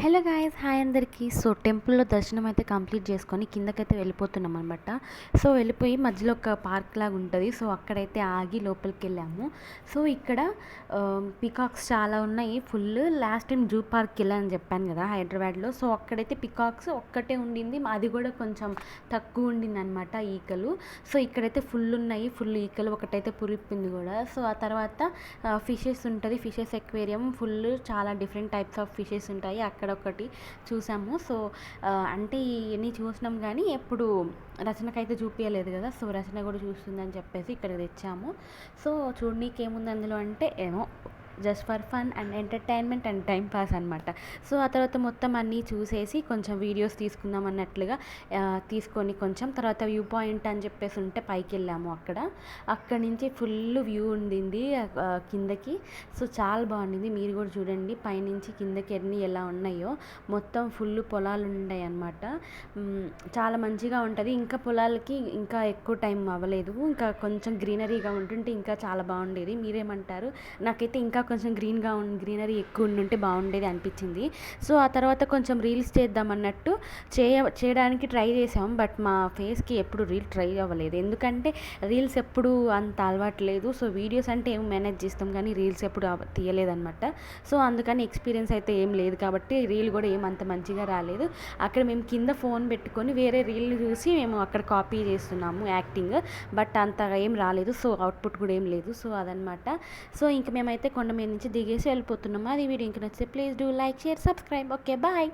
Hello guys, hi అందరికీ. So టెంపుల్‌లో దర్శనం అయితే కంప్లీట్ చేసుకొని కిందకైతే వెళ్ళిపోతున్నాం అనమాట. సో వెళ్ళిపోయి మధ్యలో ఒక పార్క్ లాగా ఉంటది. సో అక్కడైతే ఆగి లోపలికెళ్ళాము. సో ఇక్కడ పీకాక్స్ చాలా ఉన్నాయి ఫుల్. లాస్ట్ టైం జూ పార్క్‌కెళ్ళానని చెప్పాను కదా హైదరాబాద్‌లో. సో అక్కడైతే పీకాక్స్ ఒక్కటే ఉండింది. అది కూడా కొంచెం తక్కువ ఉండిందనమాట ఈకలు. సో ఇక్కడైతే ఫుల్ ఉన్నాయి. ఫుల్ ఈకలు, ఒకటైతే పురిప్పింది కూడా. సో ఆ తర్వాత ఫిషెస్ ఉంటుంది. ఫిషెస్ ఎక్వేరియం ఫుల్, చాలా డిఫరెంట్ టైప్స్ ఆఫ్ ఫిషెస్ ఉంటాయి. అక్కడ ఒకటి చూసాము. సో అంటే ఇవన్నీ చూసినాం కానీ ఎప్పుడు రచనకైతే చూపించలేదు కదా. సో రచన కూడా చూస్తుందని చెప్పేసి ఇక్కడ తెచ్చాము. సో చూడనీకి ఏముంది అందులో అంటే ఏమో just for fun and entertainment and time pass అనమాట. సో ఆ తర్వాత మొత్తం అన్నీ చూసేసి కొంచెం వీడియోస్ తీసుకుందాం అన్నట్లుగా తీసుకొని కొంచెం తర్వాత వ్యూ పాయింట్ అని చెప్పేసి ఉంటే పైకి వెళ్ళాము. అక్కడి నుంచి ఫుల్ వ్యూ ఉండింది కిందకి. సో చాలా బాగుండింది. మీరు కూడా చూడండి పైనుంచి కిందకి ఎన్ని ఎలా ఉన్నాయో. మొత్తం ఫుల్ పొలాలు ఉన్నాయి అన్నమాట. చాలా మంచిగా ఉంటుంది. ఇంకా పొలాలకి ఇంకా ఎక్కువ టైం అవ్వలేదు. ఇంకా కొంచెం గ్రీనరీగా ఉంటుంటే ఇంకా చాలా బాగుండేది. మీరేమంటారు? నాకైతే ఇంకా కొంచెం గ్రీనరీ ఎక్కువ ఉండుంటే బాగుండేది అనిపించింది. సో ఆ తర్వాత కొంచెం రీల్స్ చేద్దామన్నట్టు చేయడానికి ట్రై చేసాం. బట్ మా ఫేస్కి ఎప్పుడు రీల్ ట్రై అవ్వలేదు. ఎందుకంటే రీల్స్ ఎప్పుడు అంత అలవాటు లేదు. సో వీడియోస్ అంటే ఏం మేనేజ్ చేస్తాం కానీ రీల్స్ ఎప్పుడు తీయలేదన్నమాట. సో అందుకని ఎక్స్పీరియన్స్ అయితే ఏం లేదు కాబట్టి రీల్ కూడా ఏం అంత మంచిగా రాలేదు. అక్కడ మేము కింద ఫోన్ పెట్టుకొని వేరే రీల్ చూసి మేము అక్కడ కాపీ చేస్తున్నాము యాక్టింగ్. బట్ అంతగా ఏం రాలేదు. సో అవుట్పుట్ కూడా ఏం లేదు. సో అదనమాట. సో ఇంక మేమైతే కొండ మీద నుంచి దిగేసి వెళ్ళిపోతున్నాము. అది వీడియో ఇంక నచ్చితే please do like, share, subscribe. Okay, bye.